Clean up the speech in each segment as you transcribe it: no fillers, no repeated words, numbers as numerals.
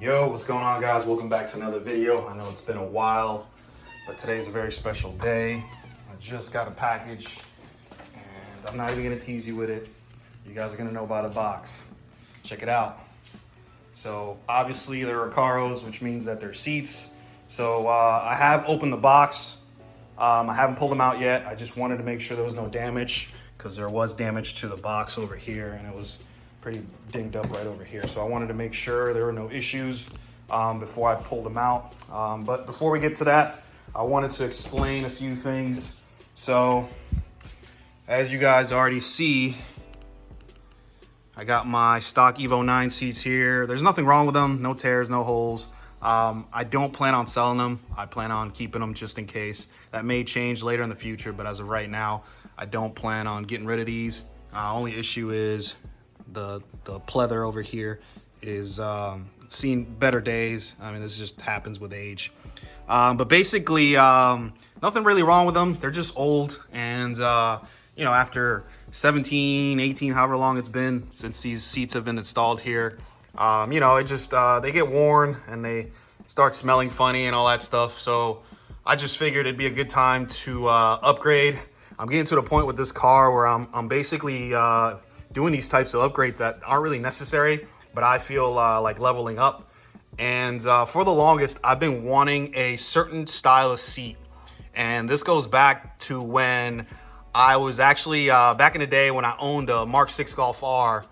Yo, what's going on, guys? Welcome back to another video. I know it's been a while, but today's a very special day. I just got a package and I'm not even gonna tease you with it. You guys are gonna know about a box. Check it out. So obviously they're Recaros, which means that they're seats. So I have opened the box. I haven't pulled them out yet. I just wanted to make sure there was no damage because there was damage to the box over here and it was pretty dinged up right over here. So I wanted to make sure there were no issues before I pulled them out. But before we get to that, I wanted to explain a few things. So as you guys already see, I got my stock Evo 9 seats here. There's nothing wrong with them, no tears, no holes. I don't plan on selling them. I plan on keeping them just in case. That may change later in the future, but as of right now, I don't plan on getting rid of these. Only issue is the pleather over here is seen better days. I mean, this just happens with age. But basically, nothing really wrong with them. They're just old. And, you know, after 17, 18, however long it's been since these seats have been installed here, you know, it just, they get worn and they start smelling funny and all that stuff. So I just figured it'd be a good time to upgrade. I'm getting to the point with this car where I'm basically doing these types of upgrades that aren't really necessary, but I feel like leveling up. And for the longest, I've been wanting a certain style of seat. And this goes back to when I was actually, back in the day when I owned a Mark 6 Golf R.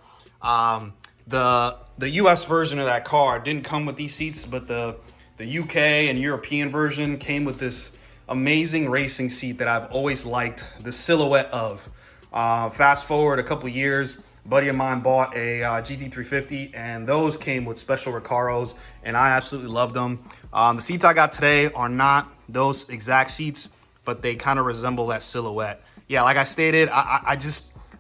The US version of that car didn't come with these seats, but the UK and European version came with this amazing racing seat that I've always liked the silhouette of. Fast forward a couple years, a buddy of mine bought a GT350 and those came with special Recaros and I absolutely loved them. The seats I got today are not those exact seats, but they kind of resemble that silhouette. Yeah, like I stated, I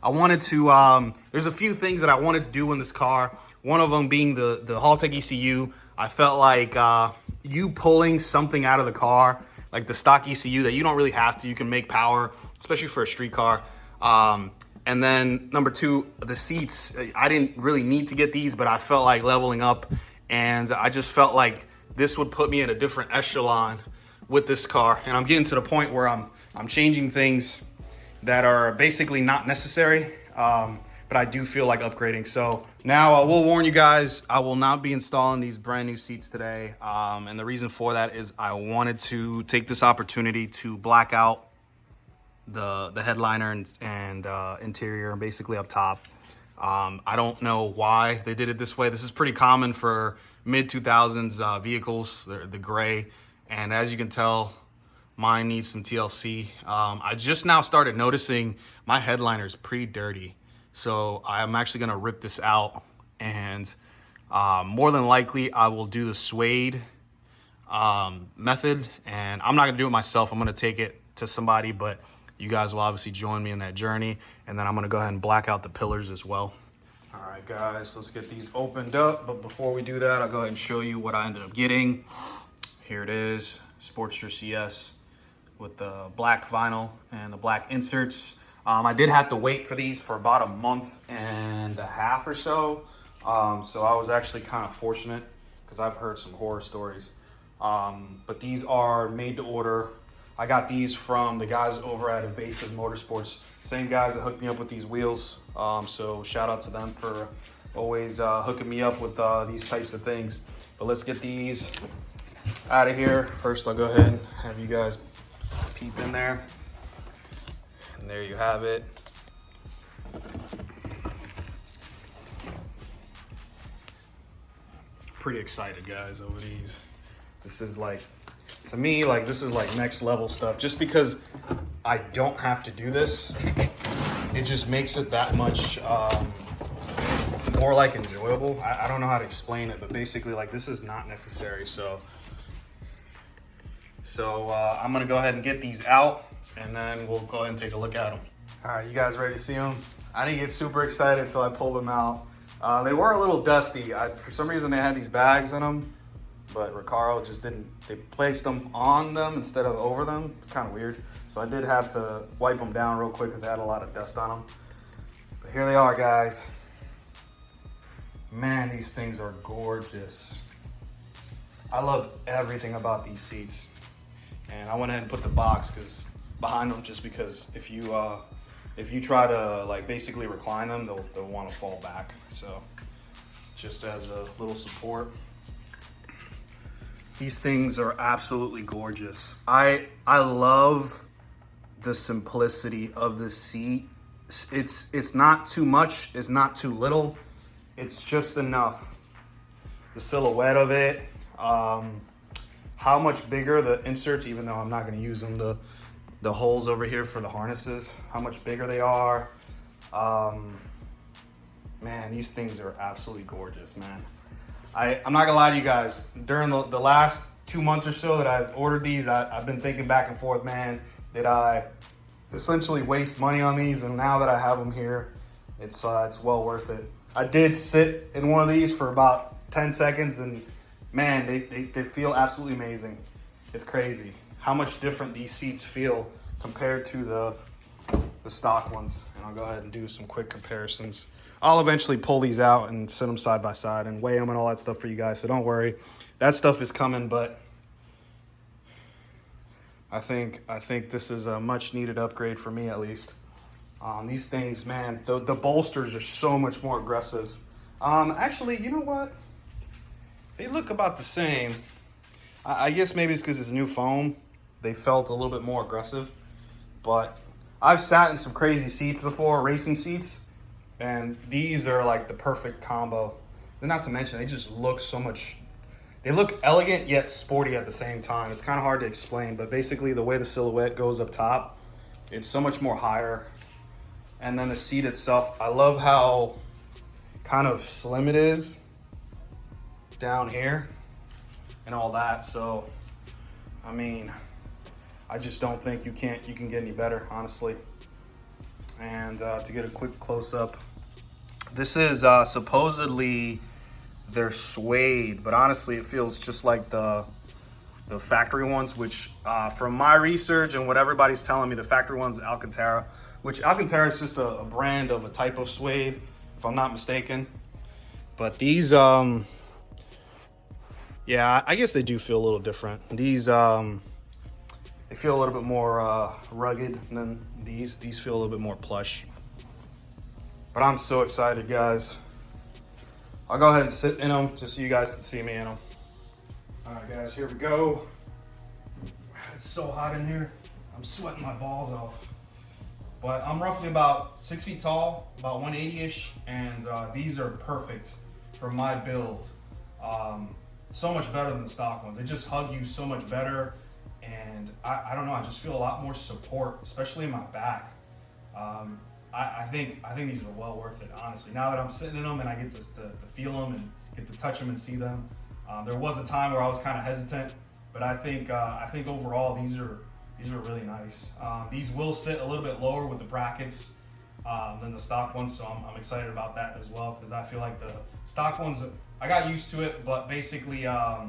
wanted to, there's a few things that I wanted to do in this car. One of them being the Haltech ECU. I felt like you pulling something out of the car, like the stock ECU that you don't really have to, you can make power, especially for a street car. And then number two, the seats, I didn't really need to get these, but I felt like leveling up and I just felt like this would put me in a different echelon with this car. And I'm getting to the point where I'm changing things that are basically not necessary, but I do feel like upgrading. So now I will warn you guys, I will not be installing these brand new seats today. And the reason for that is I wanted to take this opportunity to black out the headliner and interior and basically up top. I don't know why they did it this way. This is pretty common for mid 2000s vehicles, the gray. And as you can tell, mine needs some TLC. I just now started noticing my headliner is pretty dirty. So I'm actually gonna rip this out and more than likely I will do the suede method, and I'm not gonna do it myself. I'm gonna take it to somebody, but you guys will obviously join me in that journey. And then I'm gonna go ahead and black out the pillars as well. All right, guys, let's get these opened up. But before we do that, I'll go ahead and show you what I ended up getting. Here it is, Sportster CS with the black vinyl and the black inserts. I did have to wait for these for about a month and a half or so. So I was actually kind of fortunate because I've heard some horror stories. But these are made to order. I got these from the guys over at Evasive Motorsports. Same guys that hooked me up with these wheels. So shout out to them for always hooking me up with these types of things. But let's get these out of here. First, I'll go ahead and have you guys peep in there. And there you have it. Pretty excited, guys, over these. This is like, to me, like this is like next level stuff. Just because I don't have to do this, it just makes it that much more like enjoyable. I don't know how to explain it, but basically like this is not necessary. So I'm gonna go ahead and get these out and then we'll go ahead and take a look at them. All right, you guys ready to see them? I didn't get super excited until I pulled them out. They were a little dusty. For some reason they had these bags in them, but Recaro just didn't, they placed them on them instead of over them. It's kind of weird. So I did have to wipe them down real quick because they had a lot of dust on them. But here they are, guys. Man, these things are gorgeous. I love everything about these seats. And I went ahead and put the box behind them, just because if you try to like basically recline them, they'll want to fall back. So just as a little support. These things are absolutely gorgeous. I love the simplicity of the seat. It's not too much, it's not too little. It's just enough. The silhouette of it, how much bigger the inserts, even though I'm not going to use them, the holes over here for the harnesses, how much bigger they are. Man, these things are absolutely gorgeous, man. I'm not gonna lie to you guys, during the last 2 months or so that I've ordered these, I've been thinking back and forth, man, did I essentially waste money on these? And now that I have them here, it's well worth it. I did sit in one of these for about 10 seconds and man, they feel absolutely amazing. It's crazy how much different these seats feel compared to the stock ones. And I'll go ahead and do some quick comparisons. I'll eventually pull these out and sit them side by side and weigh them and all that stuff for you guys. So don't worry, that stuff is coming. But I think this is a much needed upgrade for me, at least. These things, man, the bolsters are so much more aggressive. Actually, you know what? They look about the same. I guess maybe it's because it's new foam. They felt a little bit more aggressive. But I've sat in some crazy seats before, racing seats. And these are like the perfect combo. And not to mention, they just look so much, they look elegant yet sporty at the same time. It's kind of hard to explain, but basically the way the silhouette goes up top, it's so much more higher. And then the seat itself, I love how kind of slim it is down here and all that. So, I mean, I just don't think you can get any better, honestly. And to get a quick close-up, this is supposedly they're suede, but honestly it feels just like the factory ones, which from my research and what everybody's telling me, the factory ones, Alcantara, which Alcantara is just a brand of a type of suede, if I'm not mistaken. But these, yeah, I guess they do feel a little different. These, they feel a little bit more rugged than these. These feel a little bit more plush. But I'm so excited, guys. I'll go ahead and sit in them just so you guys can see me in them. All right, guys, here we go. It's so hot in here. I'm sweating my balls off. But I'm roughly about 6 feet tall, about 180-ish, and these are perfect for my build. So much better than the stock ones. They just hug you so much better. And I don't know, I just feel a lot more support, especially in my back. I think these are well worth it, honestly. Now that I'm sitting in them and I get to feel them and get to touch them and see them. There was a time where I was kind of hesitant, but I think overall these are really nice. These will sit a little bit lower with the brackets than the stock ones, so I'm excited about that as well, because I feel like the stock ones, I got used to it, but basically, yeah,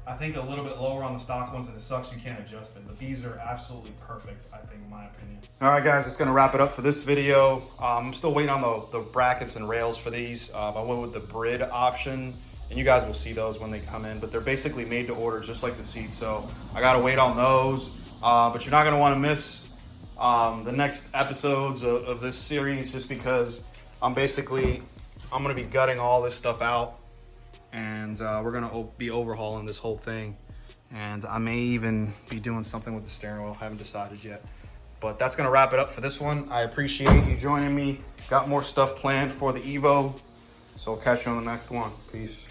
I think a little bit lower on the stock ones, and it sucks you can't adjust it. But these are absolutely perfect, I think, in my opinion. All right, guys, that's gonna wrap it up for this video. I'm still waiting on the brackets and rails for these. I went with the Brid option, and you guys will see those when they come in. But they're basically made to order, just like the seats. So I gotta wait on those. But you're not gonna want to miss the next episodes of this series, just because I'm gonna be gutting all this stuff out. And we're gonna be overhauling this whole thing, and I may even be doing something with the steering wheel. Haven't decided yet, but that's gonna wrap it up for this one. I appreciate you joining me. Got more stuff planned for the Evo, so I'll catch you on the next one. Peace.